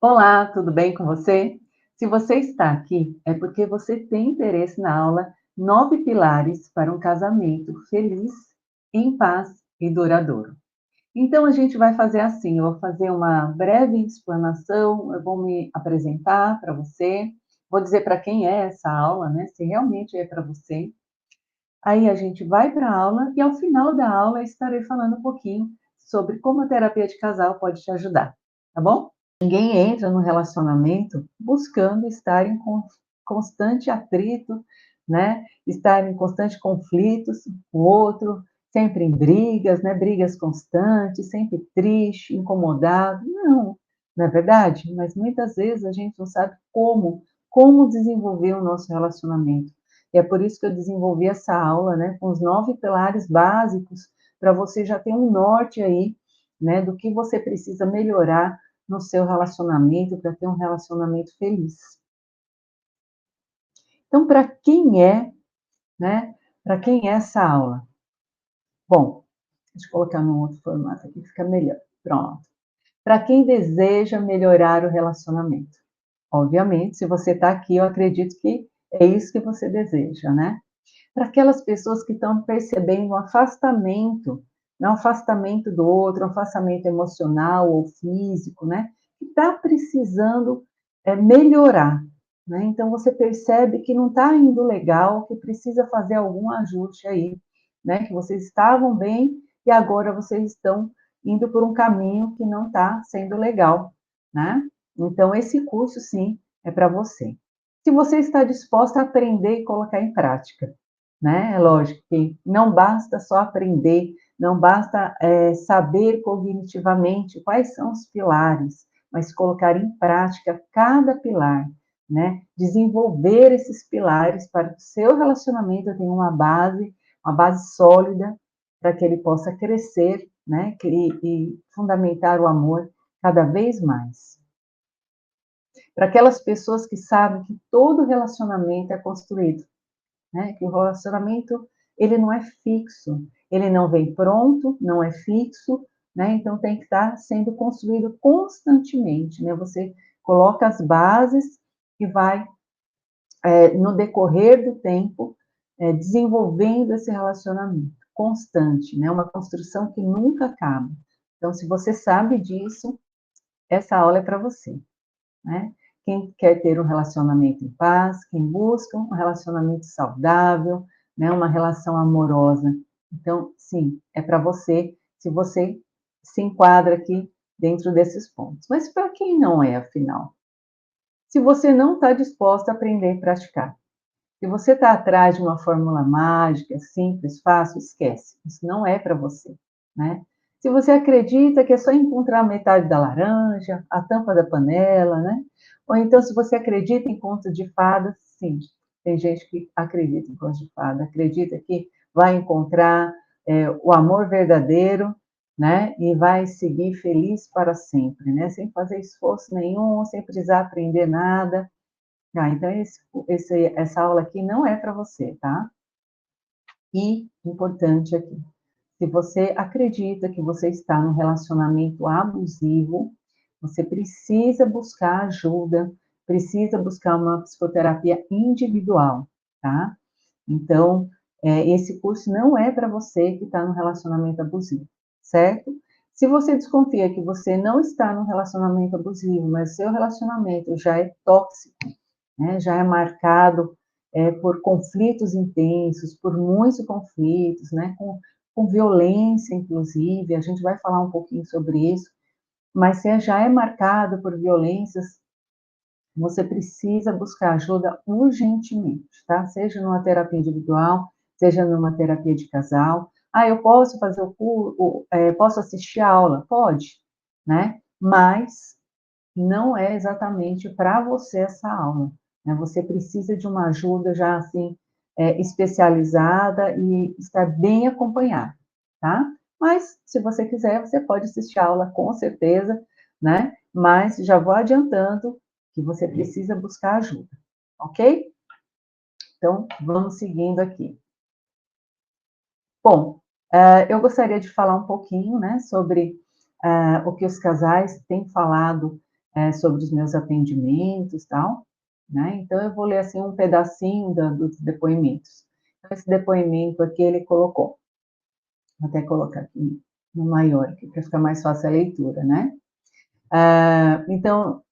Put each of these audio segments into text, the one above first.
Olá, tudo bem com você? Se você está aqui, é porque você tem interesse na aula 9 pilares para um casamento feliz, em paz e duradouro. Então, a gente vai fazer assim: eu vou fazer uma breve explanação, eu vou me apresentar para você, vou dizer para quem é essa aula, né? Se realmente é para você. Aí a gente vai para a aula e, ao final da aula, eu estarei falando um pouquinho sobre como a terapia de casal pode te ajudar, tá bom? Ninguém entra no relacionamento buscando estar em constante atrito, né? Estar em constante conflitos com o outro, sempre em brigas, né? Brigas constantes, sempre triste, incomodado. Não, não é verdade? Mas muitas vezes a gente não sabe como desenvolver o nosso relacionamento. E é por isso que eu desenvolvi essa aula, né? Com os 9 pilares básicos, para você já ter um norte aí, né? Do que você precisa melhorar no seu relacionamento, para ter um relacionamento feliz. Então, para quem é, né? Para quem é essa aula? Bom, deixa eu colocar num outro formato aqui, fica melhor. Pronto. Para quem deseja melhorar o relacionamento. Obviamente, se você está aqui, eu acredito que é isso que você deseja, né? Para aquelas pessoas que estão percebendo um afastamento, né, um afastamento do outro, um afastamento emocional ou físico, né, que está precisando melhorar, né? Então você percebe que não está indo legal, que precisa fazer algum ajuste aí, né? Que vocês estavam bem e agora vocês estão indo por um caminho que não está sendo legal, né? Então esse curso sim é para você. Se você está disposta a aprender e colocar em prática, né? É lógico que não basta só aprender, não basta saber cognitivamente quais são os pilares, mas colocar em prática cada pilar, né? Desenvolver esses pilares para que o seu relacionamento tenha uma base sólida, para que ele possa crescer, né? E fundamentar o amor cada vez mais. Para aquelas pessoas que sabem que todo relacionamento é construído, né? Que o relacionamento ele não é fixo, ele não vem pronto, não é fixo, né? Então tem que estar sendo construído constantemente, né? Você coloca as bases e vai no decorrer do tempo desenvolvendo esse relacionamento constante, né? Uma construção que nunca acaba. Então, se você sabe disso, essa aula é para você, né? Quem quer ter um relacionamento em paz, quem busca um relacionamento saudável, né, uma relação amorosa. Então, sim, é para você, se você se enquadra aqui dentro desses pontos. Mas para quem não é, afinal? Se você não está disposta a aprender e praticar, se você está atrás de uma fórmula mágica, simples, fácil, esquece. Isso não é para você, né? Se você acredita que é só encontrar metade da laranja, a tampa da panela, né? Ou então, se você acredita em conto de fadas, sim, tem gente que acredita em conto de fada, acredita que vai encontrar o amor verdadeiro, né? E vai seguir feliz para sempre, né? Sem fazer esforço nenhum, sem precisar aprender nada. Ah, então essa aula aqui não é para você, tá? E importante aqui, se você acredita que você está num relacionamento abusivo, você precisa buscar ajuda, precisa buscar uma psicoterapia individual, tá? Então, esse curso não é para você que está num relacionamento abusivo, certo? Se você desconfia que você não está num relacionamento abusivo, mas seu relacionamento já é tóxico, né, já é marcado por conflitos intensos, por muitos conflitos, né, com violência, inclusive, a gente vai falar um pouquinho sobre isso, mas se já é marcado por violências, você precisa buscar ajuda urgentemente, tá? Seja numa terapia individual, seja numa terapia de casal. Ah, eu posso fazer posso assistir a aula? Pode, né? Mas não é exatamente para você essa aula, né? Você precisa de uma ajuda já assim especializada e estar bem acompanhado, tá? Mas se você quiser, você pode assistir a aula com certeza, né? Mas já vou adiantando que você precisa buscar ajuda, ok? Então vamos seguindo aqui. Bom, eu gostaria de falar um pouquinho, né, sobre o que os casais têm falado sobre os meus atendimentos, tal, né? Então, eu vou ler, assim, um pedacinho dos depoimentos. Então, esse depoimento aqui, ele colocou, vou até colocar aqui no maior, aqui, para ficar mais fácil a leitura, né? Então,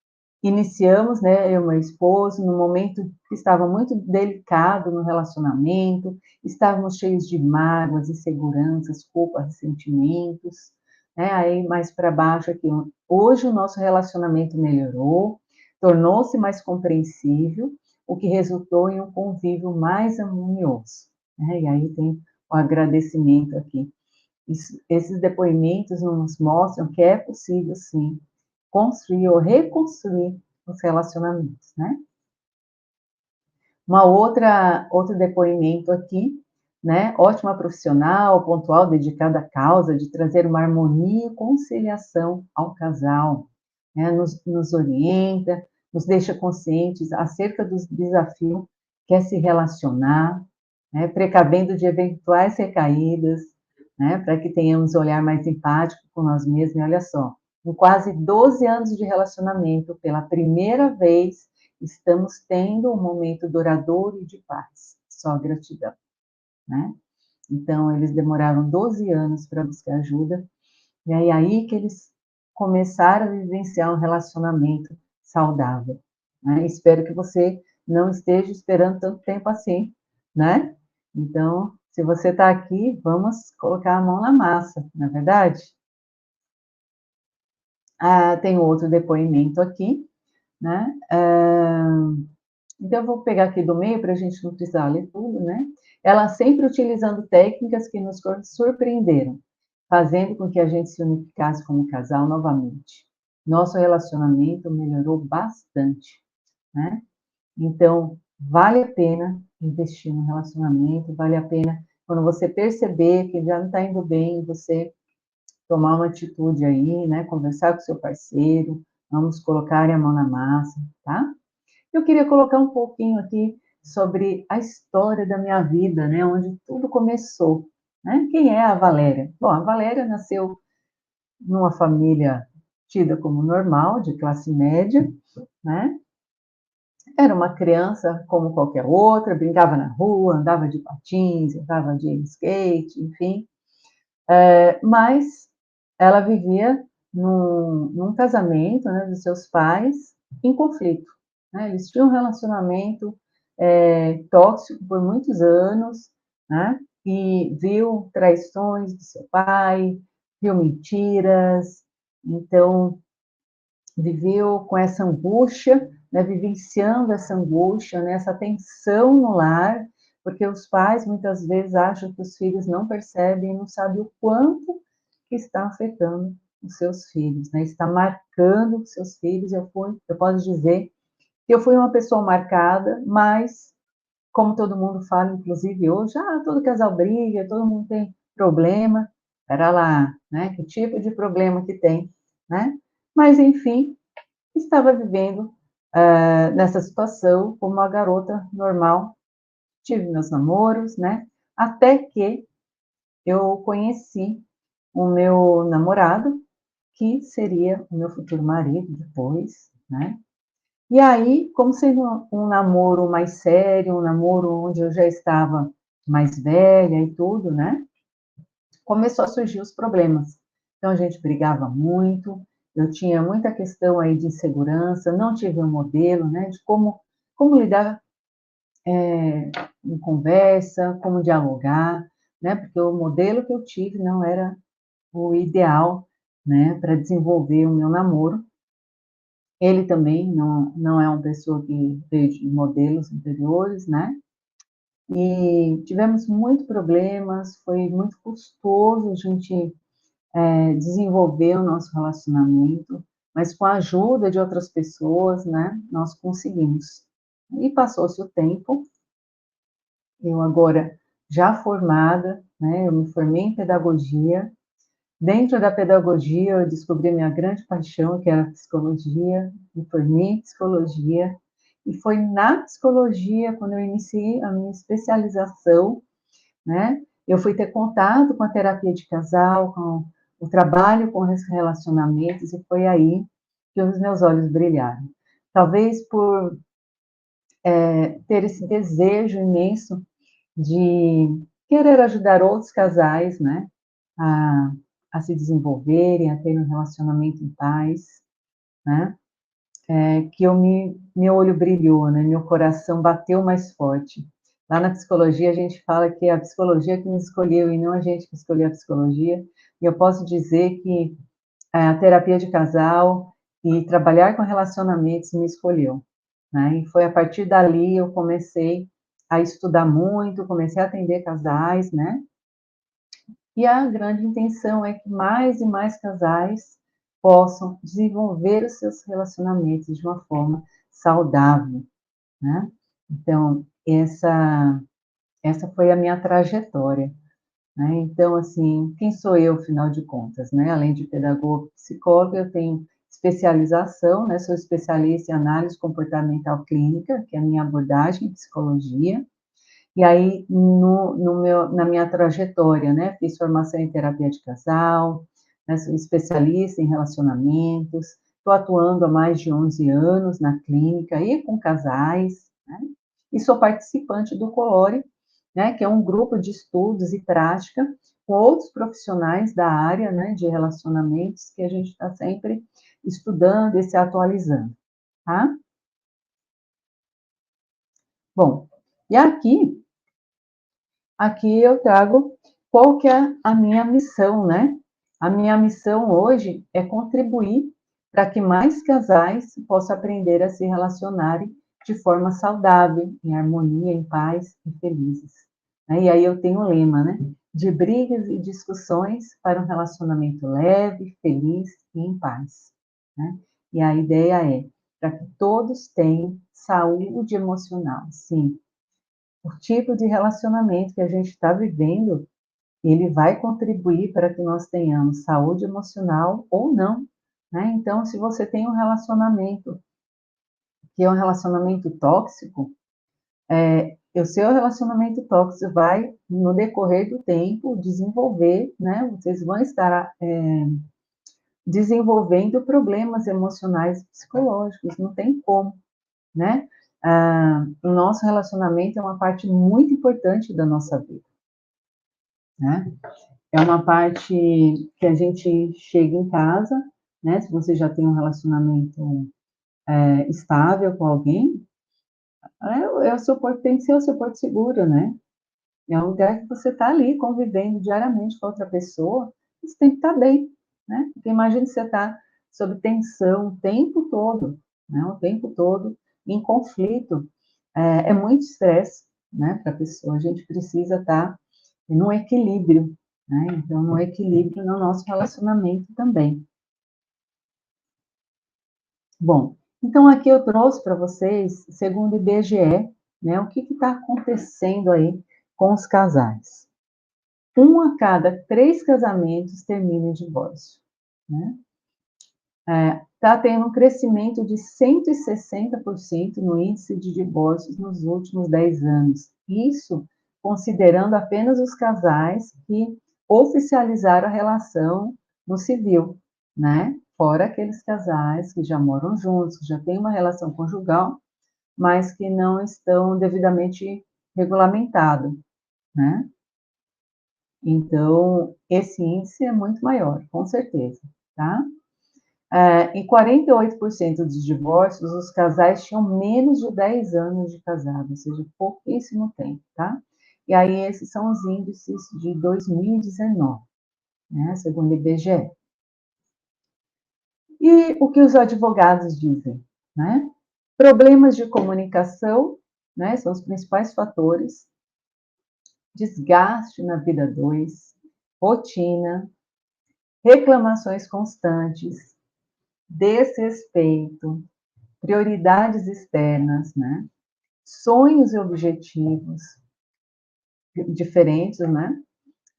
iniciamos, né, eu e meu esposo, num momento que estava muito delicado no relacionamento, estávamos cheios de mágoas, inseguranças, culpas, ressentimentos, né, aí mais para baixo aqui, hoje o nosso relacionamento melhorou, tornou-se mais compreensível, o que resultou em um convívio mais harmonioso, né, e aí tem o agradecimento aqui. Esses depoimentos nos mostram que é possível, sim, construir ou reconstruir os relacionamentos, né? Outro depoimento aqui, né? Ótima profissional, pontual, dedicada à causa de trazer uma harmonia e conciliação ao casal, né? Nos orienta, nos deixa conscientes acerca dos desafios que é se relacionar, né? Precavendo de eventuais recaídas, né? Para que tenhamos um olhar mais empático com nós mesmos. E olha só, em quase 12 anos de relacionamento, pela primeira vez, estamos tendo um momento duradouro e de paz. Só gratidão, né? Então, eles demoraram 12 anos para buscar ajuda, e aí que eles começaram a vivenciar um relacionamento saudável, né? Espero que você não esteja esperando tanto tempo assim, né? Então, se você está aqui, vamos colocar a mão na massa, não é verdade? Tem outro depoimento aqui, né? Então, eu vou pegar aqui do meio para a gente não precisar ler tudo, né? Ela sempre utilizando técnicas que nos surpreenderam, fazendo com que a gente se unificasse como casal novamente. Nosso relacionamento melhorou bastante, né? Então, vale a pena investir no relacionamento, vale a pena quando você perceber que já não está indo bem, você tomar uma atitude aí, né? Conversar com seu parceiro, vamos colocar a mão na massa, tá? Eu queria colocar um pouquinho aqui sobre a história da minha vida, né, onde tudo começou, né? Quem é a Valéria? Bom, a Valéria nasceu numa família tida como normal, de classe média, né? Era uma criança como qualquer outra, brincava na rua, andava de patins, andava de skate, enfim, mas ela vivia num casamento, né, dos seus pais em conflito, né? Eles tinham um relacionamento tóxico por muitos anos, né? E viu traições do seu pai, viu mentiras, então viveu com essa angústia, né, vivenciando essa angústia, né, essa tensão no lar, porque os pais muitas vezes acham que os filhos não percebem, não sabem o quanto que está afetando os seus filhos, né, está marcando os seus filhos. Eu posso dizer que eu fui uma pessoa marcada, mas, como todo mundo fala, inclusive hoje, todo casal briga, todo mundo tem problema. Espera lá, né, que tipo de problema que tem, né? Mas, enfim, estava vivendo nessa situação como uma garota normal. Tive meus namoros, né? Até que eu conheci o meu namorado, que seria o meu futuro marido depois, né? E aí, como sendo um namoro mais sério, um namoro onde eu já estava mais velha e tudo, né? Começou a surgir os problemas. Então, a gente brigava muito, eu tinha muita questão aí de insegurança, não tive um modelo, né, de como lidar em conversa, como dialogar, né, porque o modelo que eu tive não era o ideal, né, para desenvolver o meu namoro. Ele também não é uma pessoa que veio de modelos anteriores, né, e tivemos muitos problemas, foi muito custoso a gente desenvolver o nosso relacionamento, mas com a ajuda de outras pessoas, né, nós conseguimos. E passou-se o tempo, eu agora já formada, né, eu me formei em pedagogia. Dentro da pedagogia, eu descobri a minha grande paixão, que era a psicologia, me formei em psicologia, e foi na psicologia, quando eu iniciei a minha especialização, né, eu fui ter contato com a terapia de casal, com o trabalho com os relacionamentos, e foi aí que os meus olhos brilharam. Talvez por ter esse desejo imenso de querer ajudar outros casais, né, a a se desenvolverem, a terem um relacionamento em paz, né, que meu olho brilhou, né, meu coração bateu mais forte. Lá na psicologia a gente fala que é a psicologia que nos escolheu e não a gente que escolheu a psicologia, e eu posso dizer que a terapia de casal e trabalhar com relacionamentos me escolheu, né, e foi a partir dali eu comecei a estudar muito, comecei a atender casais, né, e a grande intenção é que mais e mais casais possam desenvolver os seus relacionamentos de uma forma saudável, né. Então, essa foi a minha trajetória, né. Então, assim, quem sou eu, afinal de contas, né, além de pedagoga e psicóloga, eu tenho especialização, né, sou especialista em análise comportamental clínica, que é a minha abordagem em psicologia, e aí na minha trajetória, né, fiz formação em terapia de casal, né, sou especialista em relacionamentos, estou atuando há mais de 11 anos na clínica e com casais, né, e sou participante do Colore, né, que é um grupo de estudos e prática com outros profissionais da área, né, de relacionamentos, que a gente está sempre estudando e se atualizando, tá? Bom, e aqui eu trago qual que é a minha missão, né? A minha missão hoje é contribuir para que mais casais possam aprender a se relacionarem de forma saudável, em harmonia, em paz e felizes. Né? E aí eu tenho um lema, né? De brigas e discussões para um relacionamento leve, feliz e em paz. Né? E a ideia é para que todos tenham saúde emocional, sim, o tipo de relacionamento que a gente está vivendo, ele vai contribuir para que nós tenhamos saúde emocional ou não, né. Então, se você tem um relacionamento que é um relacionamento tóxico, o seu relacionamento tóxico vai, no decorrer do tempo, desenvolver, né, vocês vão estar, desenvolvendo problemas emocionais e psicológicos, não tem como, né. O nosso relacionamento é uma parte muito importante da nossa vida, né. É uma parte que a gente chega em casa, né, se você já tem um relacionamento, estável com alguém, é o seu porto, tem que ser o seu porto seguro, né. É um lugar que você está ali convivendo diariamente com outra pessoa, você tem que estar bem, né. Porque imagine você estar sob tensão o tempo todo, né, o tempo todo em conflito, é muito estresse, né, para a pessoa. A gente precisa estar num equilíbrio, né, então no equilíbrio no nosso relacionamento também. Bom, então aqui eu trouxe para vocês, segundo o IBGE, né, o que está acontecendo aí com os casais. Um a cada 3 casamentos termina em divórcio, né. Está tendo um crescimento de 160% no índice de divórcios nos últimos 10 anos. Isso considerando apenas os casais que oficializaram a relação no civil, né, fora aqueles casais que já moram juntos, que já têm uma relação conjugal, mas que não estão devidamente regulamentado, né. Então, esse índice é muito maior, com certeza, tá. Em 48% dos divórcios, os casais tinham menos de 10 anos de casado, ou seja, pouquíssimo tempo, tá? E aí esses são os índices de 2019, né, segundo o IBGE. E o que os advogados dizem, né? Problemas de comunicação, né, são os principais fatores, desgaste na vida 2, rotina, reclamações constantes, desrespeito, prioridades externas, né? Sonhos e objetivos diferentes, né?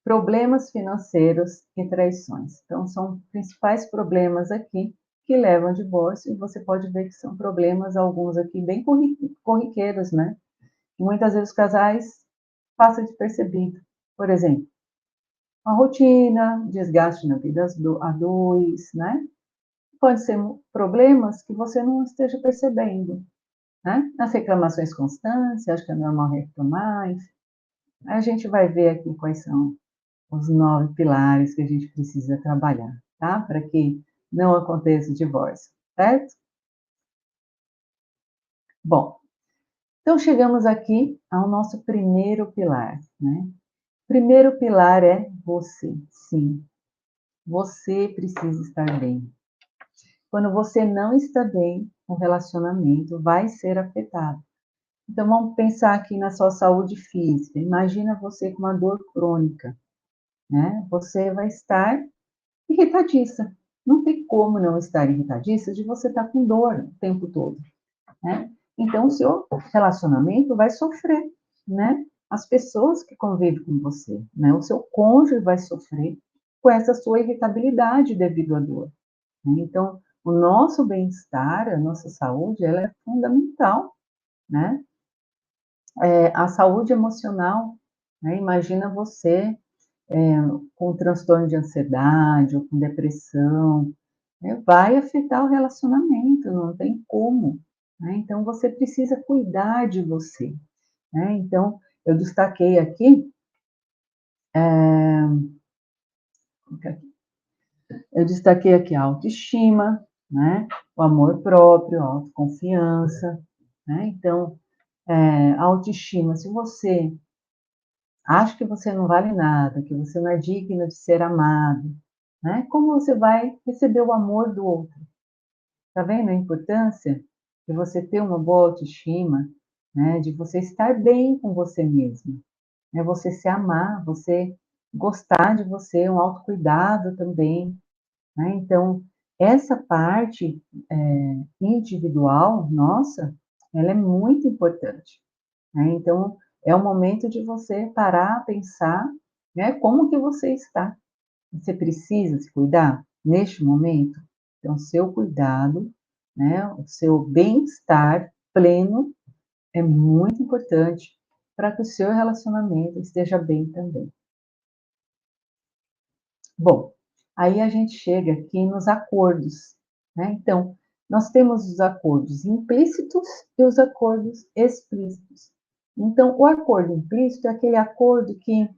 Problemas financeiros e traições. Então, são principais problemas aqui que levam ao divórcio, e você pode ver que são problemas, alguns aqui, bem corriqueiros, né? E muitas vezes os casais passam despercebido. Por exemplo, a rotina, desgaste na vida a dois, né? pode ser problemas que você não esteja percebendo, né? As reclamações constantes, acho que é normal reclamar, enfim. A gente vai ver aqui quais são os 9 pilares que a gente precisa trabalhar, tá? Para que não aconteça o divórcio, certo? Bom, então chegamos aqui ao nosso primeiro pilar, né? Primeiro pilar é você, sim. Você precisa estar bem. Quando você não está bem, o relacionamento vai ser afetado. Então vamos pensar aqui na sua saúde física. Imagina você com uma dor crônica, né? Você vai estar irritadiça. Não tem como não estar irritadiça de você estar com dor o tempo todo, né? Então, o seu relacionamento vai sofrer, né? As pessoas que convivem com você, né? O seu cônjuge vai sofrer com essa sua irritabilidade devido à dor, né? Então, o nosso bem-estar, a nossa saúde, ela é fundamental, né? A saúde emocional, né? Imagina você com transtorno de ansiedade ou com depressão, né, vai afetar o relacionamento, não tem como, né? Então você precisa cuidar de você, né? Então eu destaquei aqui, a autoestima, né? O amor próprio, a autoconfiança, né? Então a autoestima, se você acha que você não vale nada, que você não é digno de ser amado, né? Como você vai receber o amor do outro? Tá vendo a importância de você ter uma boa autoestima, né? De você estar bem com você mesmo, né? Você se amar, você gostar de você, um autocuidado também, né? Então, essa parte individual, nossa, ela é muito importante, né? Então, é o momento de você parar, pensar, né? Como que você está? Você precisa se cuidar neste momento? Então, seu cuidado, né, o seu bem-estar pleno é muito importante para que o seu relacionamento esteja bem também. Bom, aí a gente chega aqui nos acordos, né? Então, nós temos os acordos implícitos e os acordos explícitos. Então, o acordo implícito é aquele acordo que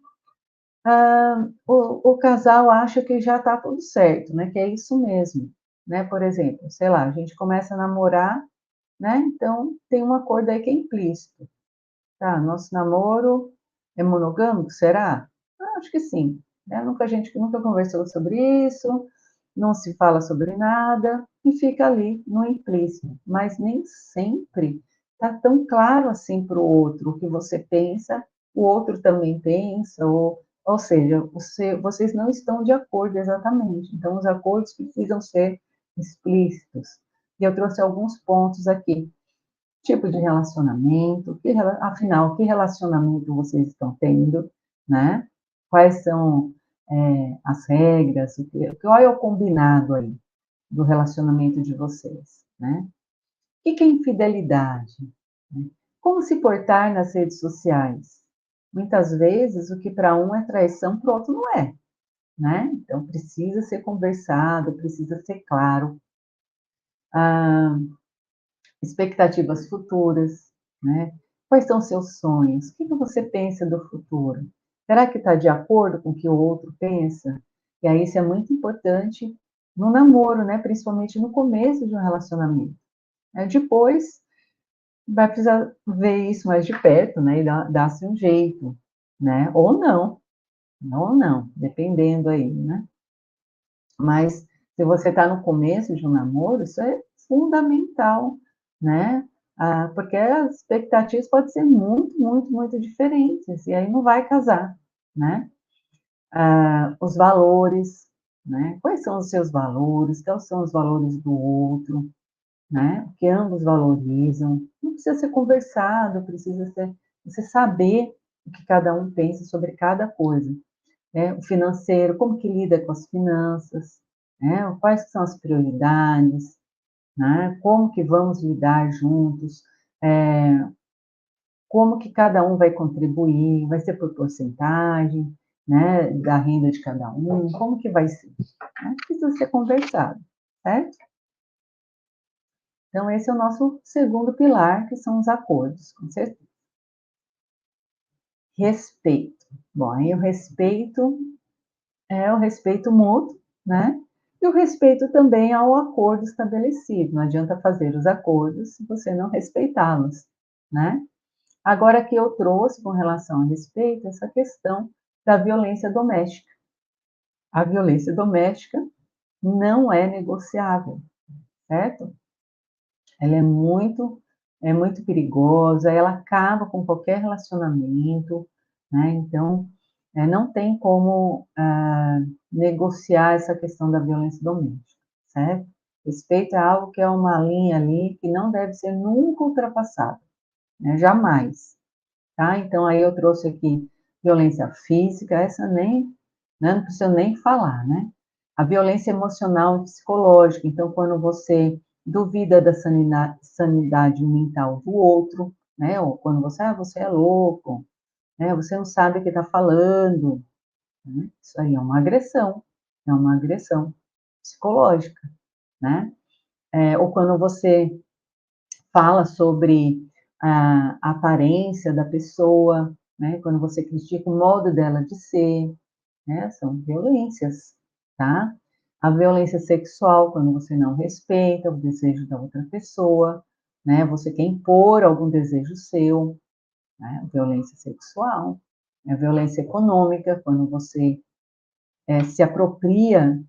o casal acha que já está tudo certo, né? Que é isso mesmo, né? Por exemplo, sei lá, a gente começa a namorar, né? Então tem um acordo aí que é implícito, tá? Nosso namoro é monogâmico, será? Acho que sim, né? A gente nunca conversou sobre isso, não se fala sobre nada e fica ali no implícito, mas nem sempre está tão claro assim para o outro o que você pensa, o outro também pensa, ou seja, vocês não estão de acordo exatamente. Então, os acordos precisam ser explícitos. E eu trouxe alguns pontos aqui. Tipo de relacionamento, afinal, que relacionamento vocês estão tendo, né? Quais são as regras, qual é o combinado aí do relacionamento de vocês, né? O que é infidelidade? Né? Como se portar nas redes sociais? Muitas vezes, o que para um é traição, para o outro não é, né? Então, precisa ser conversado, precisa ser claro. Ah, expectativas futuras, né? Quais são seus sonhos? O que você pensa do futuro? Será que está de acordo com o que o outro pensa? E aí isso é muito importante no namoro, né? Principalmente no começo de um relacionamento. Depois vai precisar ver isso mais de perto, né? E dar-se um jeito, né? Ou não, dependendo aí, né? Mas se você está no começo de um namoro, isso é fundamental, né? Porque as expectativas podem ser muito, muito, muito diferentes, e aí não vai casar, né? Os valores, né? Quais são os seus valores? Quais são os valores do outro, né? O que ambos valorizam. Não precisa ser conversado, precisa ser você saber o que cada um pensa sobre cada coisa, né? O financeiro, como que lida com as finanças, né? Quais são as prioridades, né? Como que vamos lidar juntos, como que cada um vai contribuir, vai ser por porcentagem, né? Da renda de cada um, como que vai ser, né? Precisa ser conversado, certo? Então, esse é o nosso segundo pilar, que são os acordos, com certeza. Respeito. Bom, aí o respeito é o respeito mútuo, né? E o respeito também ao acordo estabelecido. Não adianta fazer os acordos se você não respeitá-los, né? Agora que eu trouxe com relação a respeito essa questão da violência doméstica. A violência doméstica não é negociável, certo? Ela é muito perigosa, ela acaba com qualquer relacionamento, né? Então, não tem como negociar essa questão da violência doméstica, certo? Respeito é algo que é uma linha ali que não deve ser nunca ultrapassada, né? Jamais, tá? Então, aí eu trouxe aqui violência física, essa nem, né, não precisa nem falar, né? A violência emocional e psicológica, então, quando você duvida da sanidade mental do outro, né? Ou quando você é louco, né? Você não sabe o que está falando, né? Isso aí é uma agressão psicológica, né? Ou quando você fala sobre a aparência da pessoa, né? Quando você critica o modo dela de ser, né? São violências, tá? A violência sexual, quando você não respeita o desejo da outra pessoa, né? Você quer impor algum desejo seu, né? Violência sexual. A violência econômica, quando você se apropria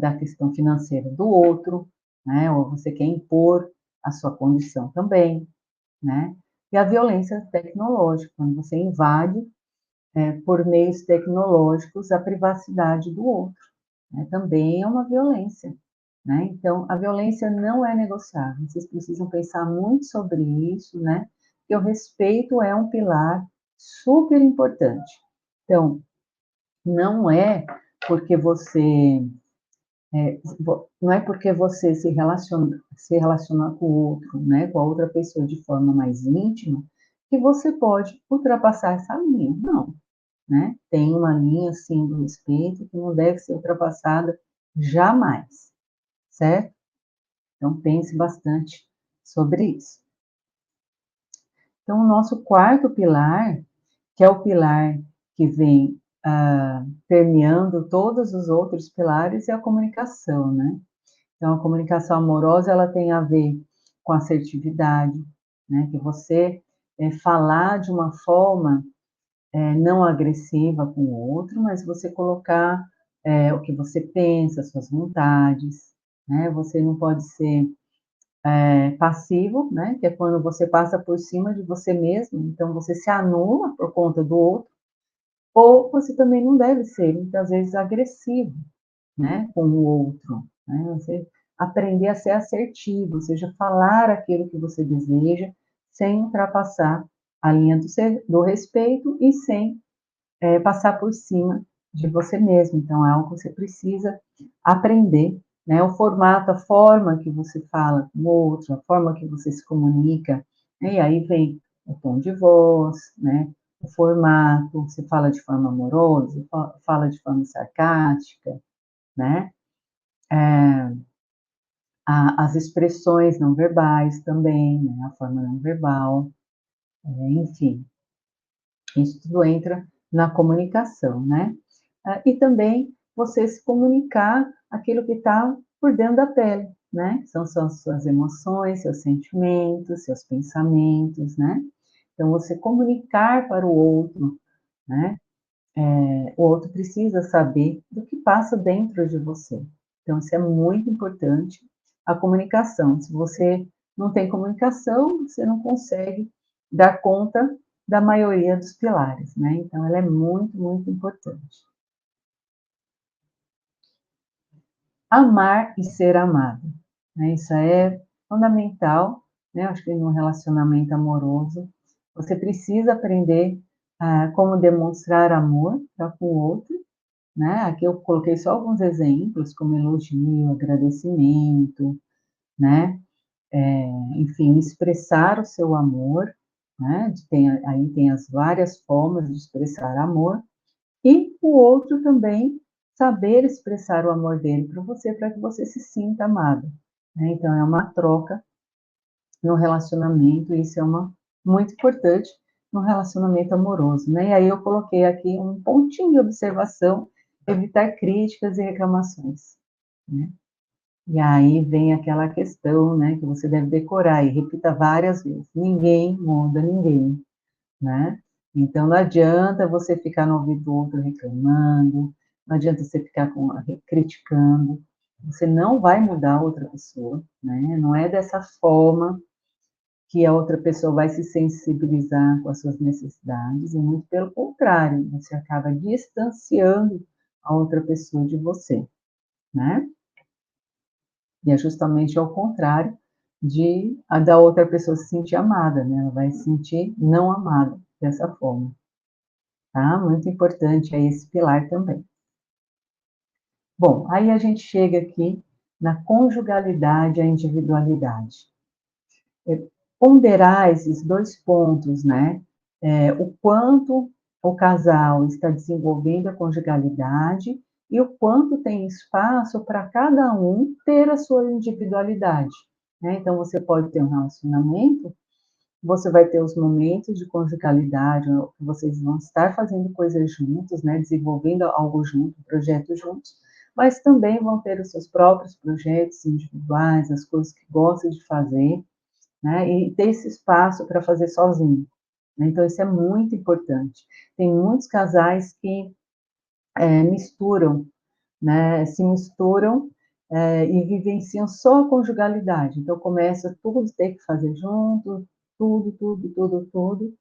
da questão financeira do outro, né? Ou você quer impor a sua condição também, né? E a violência tecnológica, quando você invade por meios tecnológicos a privacidade do outro, né? Também é uma violência, né? Então, a violência não é negociável. Vocês precisam pensar muito sobre isso, né? Porque o respeito é um pilar super importante. Então, não é porque você não é porque você se relaciona com o outro, né, com a outra pessoa de forma mais íntima, que você pode ultrapassar essa linha. Não, né? Tem uma linha, sim, do respeito que não deve ser ultrapassada jamais, certo? Então, pense bastante sobre isso. Então, o nosso quarto pilar, que é o pilar que vem permeando todos os outros pilares, é a comunicação, né? Então, a comunicação amorosa, ela tem a ver com assertividade, né? Que você falar de uma forma não agressiva com o outro, mas você colocar o que você pensa, suas vontades, né? Você não pode ser passivo, né? Que é quando você passa por cima de você mesmo, então você se anula por conta do outro, ou você também não deve ser, muitas vezes, agressivo, né, com o outro, né? Você aprender a ser assertivo, ou seja, falar aquilo que você deseja, sem ultrapassar a linha do respeito e sem passar por cima de você mesmo. Então, é algo que você precisa aprender, né? O formato, a forma que você fala com o outro, a forma que você se comunica, né? E aí vem o tom de voz, né? O formato, você fala de forma amorosa, fala de forma sarcástica, né? As expressões não verbais também, né? A forma não verbal, enfim, isso tudo entra na comunicação, né? E também você se comunicar aquilo que está por dentro da pele, né? São suas emoções, seus sentimentos, seus pensamentos, né? Então, você comunicar para o outro, né? O outro precisa saber do que passa dentro de você. Então, isso é muito importante, a comunicação. Se você não tem comunicação, você não consegue dar conta da maioria dos pilares, né? Então, ela é muito, muito importante. Amar e ser amado, né? Isso é fundamental, né? Acho que no relacionamento amoroso, você precisa aprender como demonstrar amor para com o outro, né? Aqui eu coloquei só alguns exemplos, como elogio, agradecimento, né? Enfim, expressar o seu amor, né? Aí tem as várias formas de expressar amor, e o outro também saber expressar o amor dele para você que você se sinta amado, né? Então, é uma troca no relacionamento, isso é muito importante no relacionamento amoroso, né? E aí eu coloquei aqui um pontinho de observação, evitar críticas e reclamações, né? E aí vem aquela questão, né, que você deve decorar e repita várias vezes: ninguém muda ninguém, né? Então não adianta você ficar no ouvido do outro reclamando, não adianta você ficar criticando, você não vai mudar a outra pessoa, né? Não é dessa forma que a outra pessoa vai se sensibilizar com as suas necessidades, e muito pelo contrário, você acaba distanciando a outra pessoa de você, né? E é justamente ao contrário da outra pessoa se sentir amada, né? Ela vai se sentir não amada dessa forma, tá? Muito importante é esse pilar também. Bom, aí a gente chega aqui na conjugalidade e a individualidade. Ponderar esses dois pontos, né? O quanto o casal está desenvolvendo a conjugalidade e o quanto tem espaço para cada um ter a sua individualidade, né? Então, você pode ter um relacionamento, você vai ter os momentos de conjugalidade, vocês vão estar fazendo coisas juntos, né? Desenvolvendo algo junto, projetos juntos, mas também vão ter os seus próprios projetos individuais, as coisas que gostam de fazer, né? E ter esse espaço para fazer sozinho, né? Então, isso é muito importante. Tem muitos casais que misturam, né? Se misturam e vivenciam só a conjugalidade. Então, começa tudo ter que fazer junto, tudo,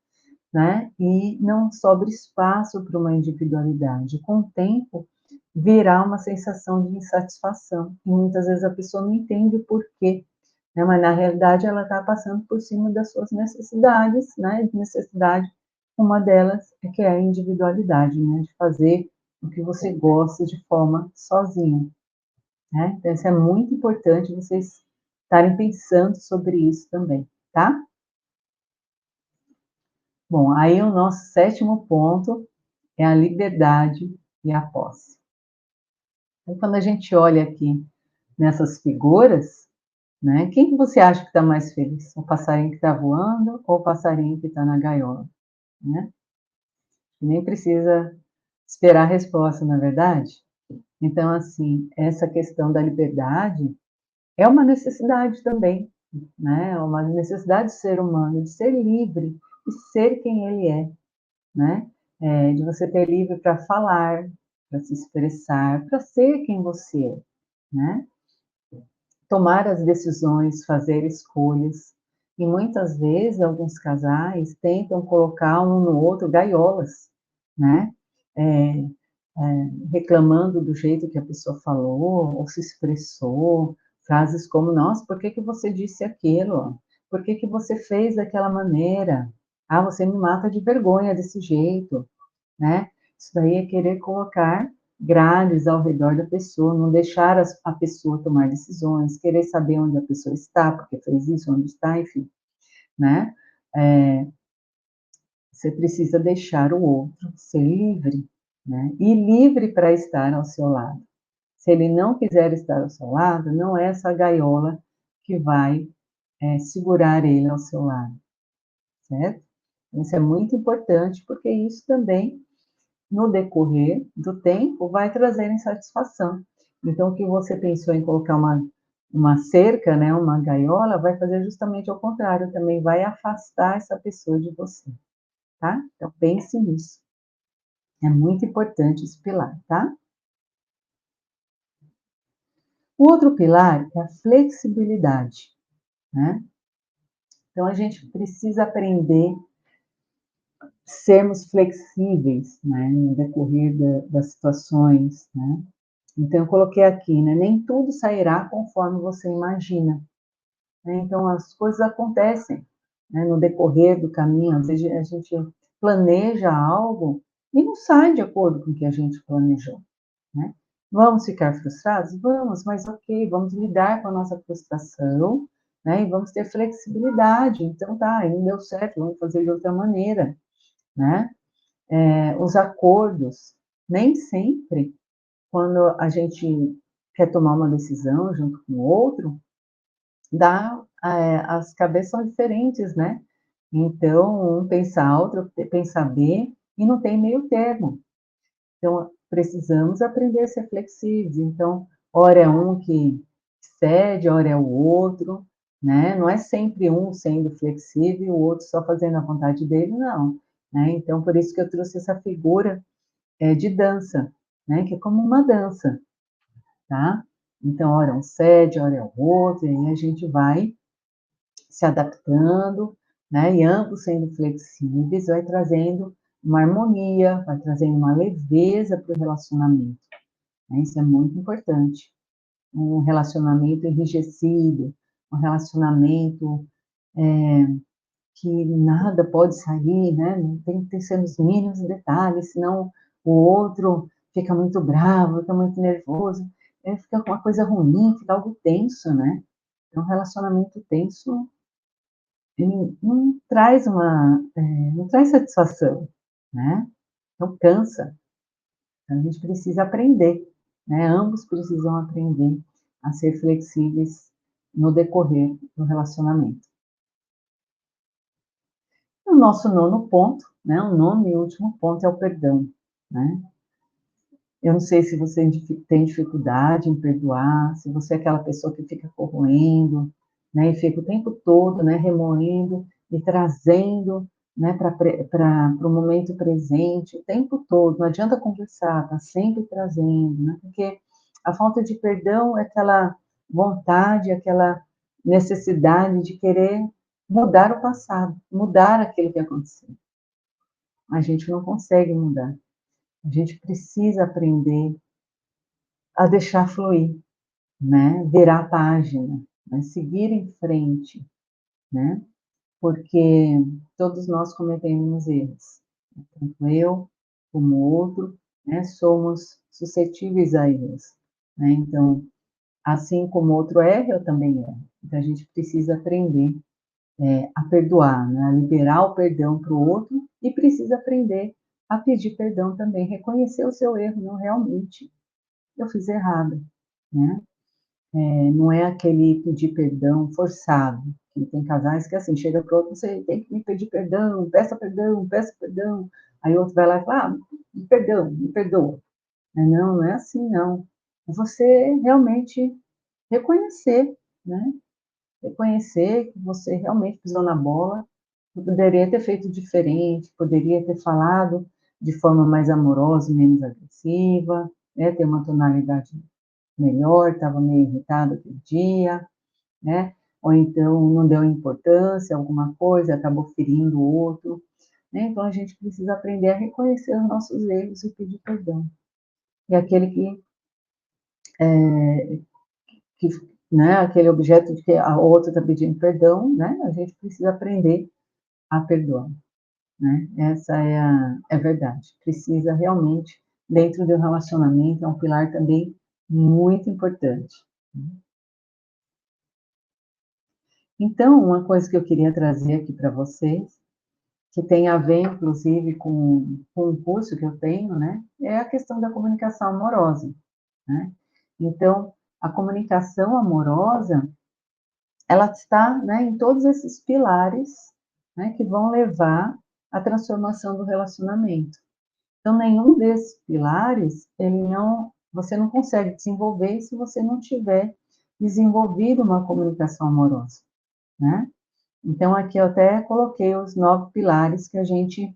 né? E não sobra espaço para uma individualidade. Com o tempo, virá uma sensação de insatisfação. E muitas vezes a pessoa não entende o porquê, né? Mas na realidade ela está passando por cima das suas necessidades, né? De necessidade, uma delas é que é a individualidade, né? De fazer o que você gosta de forma sozinha, né? Então isso é muito importante vocês estarem pensando sobre isso também, tá? Bom, aí o nosso sétimo ponto é a liberdade e a posse. Então, quando a gente olha aqui nessas figuras, né, quem que você acha que está mais feliz? O passarinho que está voando ou o passarinho que está na gaiola, né? Nem precisa esperar a resposta, na verdade? Então, assim, essa questão da liberdade é uma necessidade também, né? É uma necessidade do ser humano, de ser livre e ser quem ele é, né? De você ter livre para falar, para se expressar, para ser quem você é, né? Tomar as decisões, fazer escolhas. E muitas vezes alguns casais tentam colocar um no outro gaiolas, né? É, reclamando do jeito que a pessoa falou ou se expressou, frases como: nossa, por que que você disse aquilo? Por que que você fez daquela maneira? Ah, você me mata de vergonha desse jeito, né? Isso daí é querer colocar grades ao redor da pessoa, não deixar a pessoa tomar decisões, querer saber onde a pessoa está, porque fez isso, onde está, enfim, né? Você precisa deixar o outro ser livre, né? E livre para estar ao seu lado. Se ele não quiser estar ao seu lado, não é essa gaiola que vai segurar ele ao seu lado, certo? Isso é muito importante, porque isso também no decorrer do tempo, vai trazer insatisfação. Então, o que você pensou em colocar uma cerca, né, uma gaiola, vai fazer justamente ao contrário, também vai afastar essa pessoa de você, tá? Então, pense nisso. É muito importante esse pilar, tá? O outro pilar é a flexibilidade, né? Então, a gente precisa aprender a sermos flexíveis, né, no decorrer das situações, né? Então, eu coloquei aqui, né? Nem tudo sairá conforme você imagina, né? Então, as coisas acontecem, né, no decorrer do caminho. Às vezes, a gente planeja algo e não sai de acordo com o que a gente planejou, né? Vamos ficar frustrados? Vamos, mas ok, vamos lidar com a nossa frustração, né? E vamos ter flexibilidade. Então, tá, aí não deu certo, vamos fazer de outra maneira, né? Os acordos, nem sempre quando a gente quer tomar uma decisão junto com o outro, as cabeças são diferentes, né? Então, um pensa A, outro pensa B, e não tem meio termo. Então, precisamos aprender a ser flexíveis. Então, ora é um que cede, ora é o outro, né? Não é sempre um sendo flexível e o outro só fazendo a vontade dele, não. Né? Então, por isso que eu trouxe essa figura de dança, né? Que é como uma dança, tá? Então, ora um cede, ora é o outro, e aí a gente vai se adaptando, né? E ambos sendo flexíveis, vai trazendo uma harmonia, vai trazendo uma leveza para o relacionamento. Né? Isso é muito importante. Um relacionamento enrijecido, um relacionamento que nada pode sair, né? Tem que ser nos mínimos detalhes, senão o outro fica muito bravo, fica muito nervoso, fica uma coisa ruim, fica algo tenso, né? Então, um relacionamento tenso ele não traz não traz satisfação, né? Então cansa. Então, a gente precisa aprender, né? Ambos precisam aprender a ser flexíveis no decorrer do relacionamento. O nosso nono ponto, né? O nono e último ponto é o perdão, né? Eu não sei se você tem dificuldade em perdoar, se você é aquela pessoa que fica corroendo, né, e fica o tempo todo, né, remoendo e trazendo, né, para o momento presente, o tempo todo, não adianta conversar, tá sempre trazendo, né, porque a falta de perdão é aquela vontade, aquela necessidade de querer mudar o passado, mudar aquilo que aconteceu. A gente não consegue mudar. A gente precisa aprender a deixar fluir, né? Virar a página, né? Seguir em frente, né? Porque todos nós cometemos erros, tanto eu como o outro, né? Somos suscetíveis a erros, né? Então, assim como o outro erra, eu também erro. Então, a gente precisa aprender a perdoar, né? A liberar o perdão para o outro e precisa aprender a pedir perdão também, reconhecer o seu erro, não realmente eu fiz errado, né? Não é aquele pedir perdão forçado. E tem casais que assim, chega para o outro, você tem que me pedir perdão, peça perdão, peça perdão. Aí o outro vai lá e fala, me perdão, me perdoa. Não, não é assim, não. É você realmente reconhecer, né? Reconhecer que você realmente pisou na bola, poderia ter feito diferente, poderia ter falado de forma mais amorosa e menos agressiva, né? Ter uma tonalidade melhor, estava meio irritado aquele dia, né? Ou então não deu importância a alguma coisa, acabou ferindo o outro, né? Então a gente precisa aprender a reconhecer os nossos erros e pedir perdão. E aquele que né, aquele objeto de que a outra está pedindo perdão, né? A gente precisa aprender a perdoar, né? Essa é a verdade. Precisa realmente, dentro de um relacionamento, é um pilar também muito importante. Então, uma coisa que eu queria trazer aqui para vocês, que tem a ver, inclusive, com o curso que eu tenho, né, é a questão da comunicação amorosa, né? Então, a comunicação amorosa, ela está, né, em todos esses pilares, né, que vão levar à transformação do relacionamento. Então, nenhum desses pilares, você não consegue desenvolver se você não tiver desenvolvido uma comunicação amorosa, né? Então, aqui eu até coloquei os 9 pilares que a gente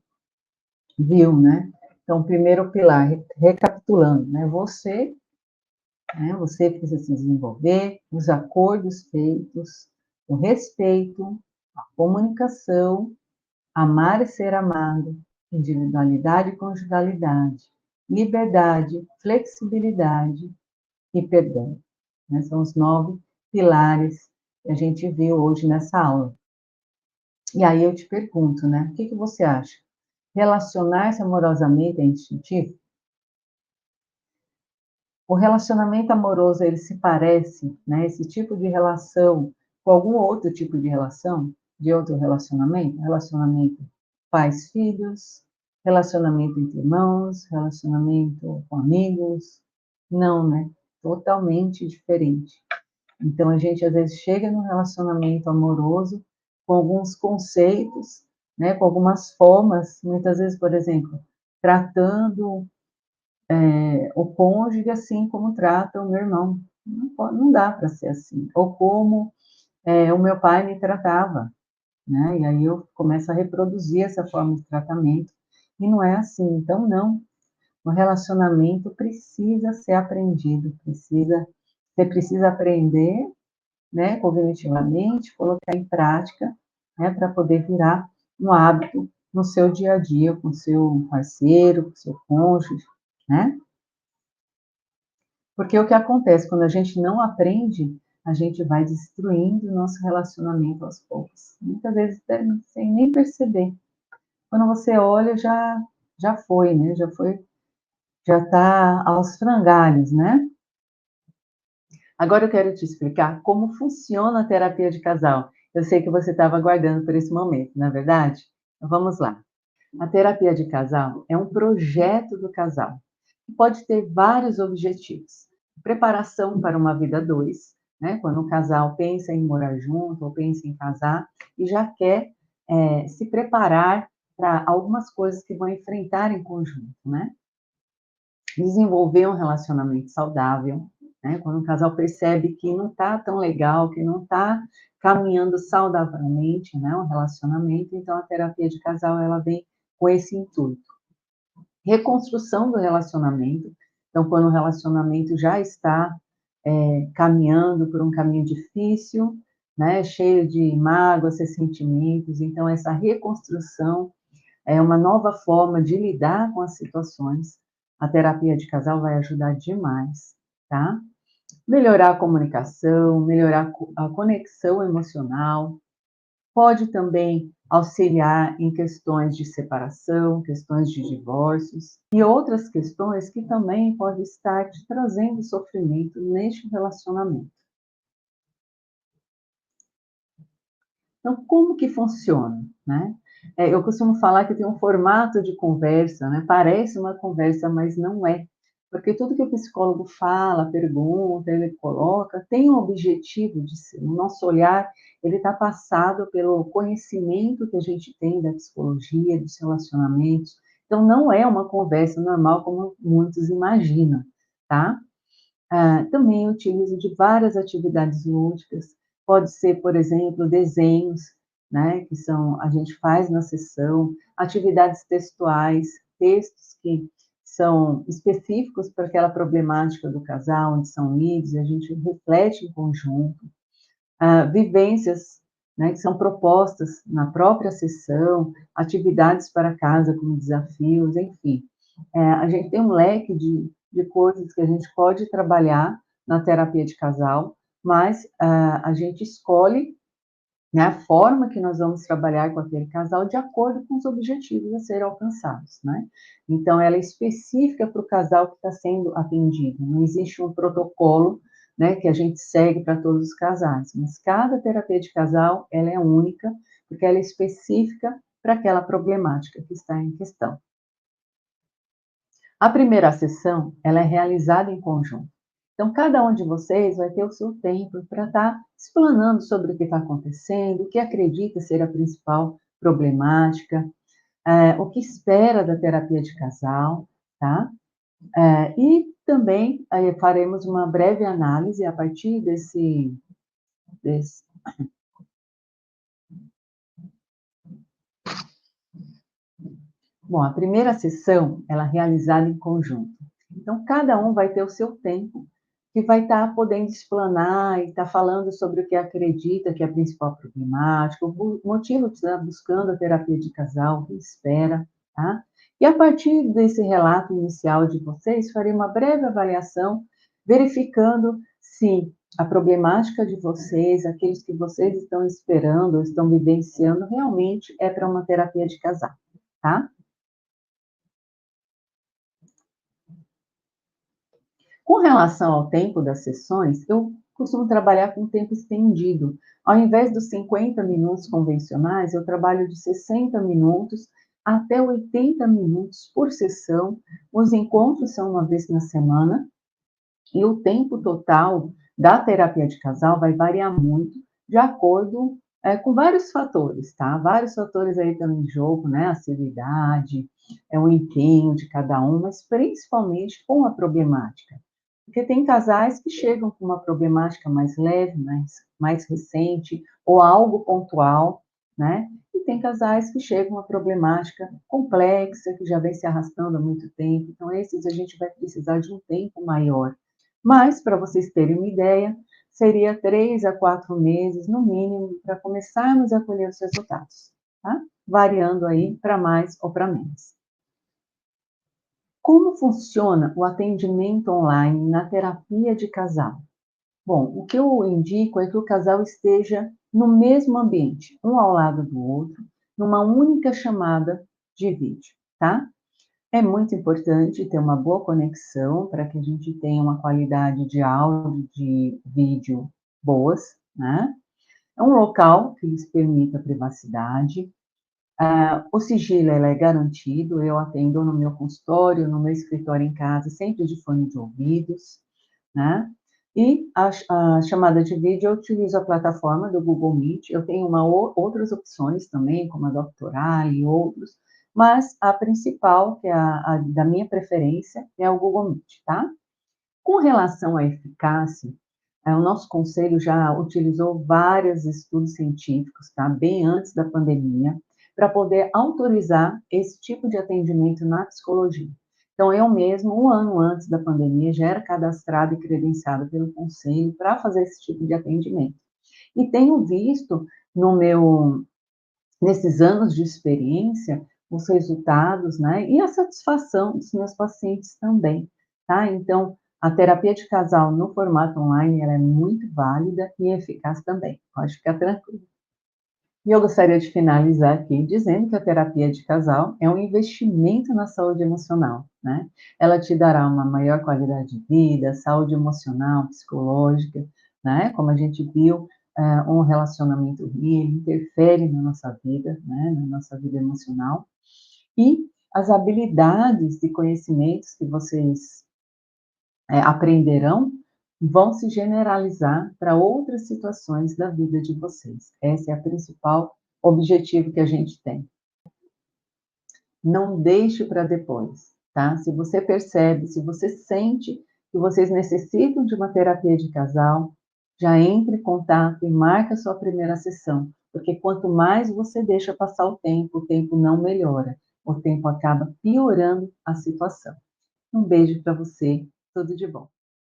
viu, né? Então, o primeiro pilar, recapitulando, né? Você precisa se desenvolver, os acordos feitos, o respeito, a comunicação, amar e ser amado, individualidade e conjugalidade, liberdade, flexibilidade e perdão. Né? São os 9 pilares que a gente viu hoje nessa aula. E aí eu te pergunto, né? O que você acha? Relacionar-se amorosamente é instintivo? O relacionamento amoroso, ele se parece, né, esse tipo de relação, com algum outro tipo de relação, de outro relacionamento? Relacionamento pais-filhos, relacionamento entre irmãos, relacionamento com amigos? Não, né? Totalmente diferente. Então a gente às vezes chega num relacionamento amoroso com alguns conceitos, né, com algumas formas, muitas vezes, por exemplo, tratando, o cônjuge assim como trata o meu irmão. Não dá para ser assim. Ou como, o meu pai me tratava, né, e aí eu começo a reproduzir essa forma de tratamento, e não é assim. Então não, o relacionamento precisa ser aprendido, você precisa aprender, né, cognitivamente, colocar em prática, né, para poder virar um hábito no seu dia a dia, com o seu parceiro, com o seu cônjuge, né? Porque o que acontece quando a gente não aprende, a gente vai destruindo o nosso relacionamento aos poucos. Muitas vezes até sem nem perceber. Quando você olha, já foi, né? Já está aos frangalhos, né? Agora eu quero te explicar como funciona a terapia de casal. Eu sei que você estava aguardando por esse momento, não é verdade? Então vamos lá. A terapia de casal é um projeto do casal, que pode ter vários objetivos. Preparação para uma vida a dois, né? Quando o casal pensa em morar junto ou pensa em casar e já quer se preparar para algumas coisas que vão enfrentar em conjunto, né? Desenvolver um relacionamento saudável, né? Quando o casal percebe que não está tão legal, que não está caminhando saudavelmente, né? Um relacionamento, então a terapia de casal ela vem com esse intuito. Reconstrução do relacionamento, então quando o relacionamento já está caminhando por um caminho difícil, né? Cheio de mágoas, ressentimentos, então essa reconstrução é uma nova forma de lidar com as situações. A terapia de casal vai ajudar demais, tá? Melhorar a comunicação, melhorar a conexão emocional, pode também auxiliar em questões de separação, questões de divórcios e outras questões que também podem estar te trazendo sofrimento neste relacionamento. Então, como que funciona, né? Eu costumo falar que tem um formato de conversa, né? Parece uma conversa, mas não é. Porque tudo que o psicólogo fala, pergunta, ele coloca, tem um objetivo de ser. O nosso olhar, ele está passado pelo conhecimento que a gente tem da psicologia, dos relacionamentos. Então, não é uma conversa normal como muitos imaginam, tá? Também utilizo de várias atividades lúdicas, pode ser, por exemplo, desenhos, né, que são a gente faz na sessão, atividades textuais, textos que são específicos para aquela problemática do casal, onde são lidos, e a gente reflete em conjunto, vivências, né, que são propostas na própria sessão, atividades para casa como desafios, enfim. A gente tem um leque de coisas que a gente pode trabalhar na terapia de casal, mas a gente escolhe, né, a forma que nós vamos trabalhar com aquele casal de acordo com os objetivos a serem alcançados, né? Então, ela é específica para o casal que está sendo atendido, não existe um protocolo, né, que a gente segue para todos os casais, mas cada terapia de casal, ela é única, porque ela é específica para aquela problemática que está em questão. A primeira sessão, ela é realizada em conjunto. Então, cada um de vocês vai ter o seu tempo para estar explanando sobre o que está acontecendo, o que acredita ser a principal problemática, o que espera da terapia de casal, tá? E também faremos uma breve análise a partir desse. Bom, a primeira sessão, ela é realizada em conjunto. Então, cada um vai ter o seu tempo, que vai estar podendo explanar e estar falando sobre o que acredita que é a principal problemática, o motivo de estar buscando a terapia de casal, o que espera, tá? E a partir desse relato inicial de vocês, farei uma breve avaliação, verificando se a problemática de vocês, aqueles que vocês estão esperando, estão vivenciando, realmente é para uma terapia de casal, tá? Com relação ao tempo das sessões, eu costumo trabalhar com tempo estendido. Ao invés dos 50 minutos convencionais, eu trabalho de 60 minutos até 80 minutos por sessão. Os encontros são uma vez na semana e o tempo total da terapia de casal vai variar muito de acordo, com vários fatores, tá? Vários fatores aí estão em jogo, né, a assiduidade, o empenho de cada um, mas principalmente com a problemática. Porque tem casais que chegam com uma problemática mais leve, mais recente, ou algo pontual, né? E tem casais que chegam com uma problemática complexa, que já vem se arrastando há muito tempo. Então, esses a gente vai precisar de um tempo maior. Mas, para vocês terem uma ideia, seria 3 a 4 meses, no mínimo, para começarmos a colher os resultados, tá? Variando aí para mais ou para menos. Como funciona o atendimento online na terapia de casal? Bom, o que eu indico é que o casal esteja no mesmo ambiente, um ao lado do outro, numa única chamada de vídeo, tá? É muito importante ter uma boa conexão para que a gente tenha uma qualidade de áudio, de vídeo boas, né? É um local que lhes permita privacidade. O sigilo ele é garantido, eu atendo no meu consultório, no meu escritório em casa, sempre de fone de ouvidos, né? E a chamada de vídeo, eu utilizo a plataforma do Google Meet, eu tenho outras opções também, como a Doctoral e outros, mas a principal, que é a da minha preferência, é o Google Meet, tá? Com relação à eficácia, o nosso conselho já utilizou vários estudos científicos, tá, bem antes da pandemia, para poder autorizar esse tipo de atendimento na psicologia. Então, eu mesmo, um ano antes da pandemia, já era cadastrada e credenciada pelo conselho para fazer esse tipo de atendimento. E tenho visto no meu nesses anos de experiência, os resultados, né, e a satisfação dos meus pacientes também, tá? Então, a terapia de casal no formato online, ela é muito válida e eficaz também, pode ficar tranquilo. E eu gostaria de finalizar aqui dizendo que a terapia de casal é um investimento na saúde emocional, né? Ela te dará uma maior qualidade de vida, saúde emocional, psicológica, né? Como a gente viu, um relacionamento ele interfere na nossa vida, né? Na nossa vida emocional. E as habilidades e conhecimentos que vocês aprenderão vão se generalizar para outras situações da vida de vocês. Esse é o principal objetivo que a gente tem. Não deixe para depois, tá? Se você percebe, se você sente que vocês necessitam de uma terapia de casal, já entre em contato e marque a sua primeira sessão, porque quanto mais você deixa passar o tempo não melhora, o tempo acaba piorando a situação. Um beijo para você, tudo de bom.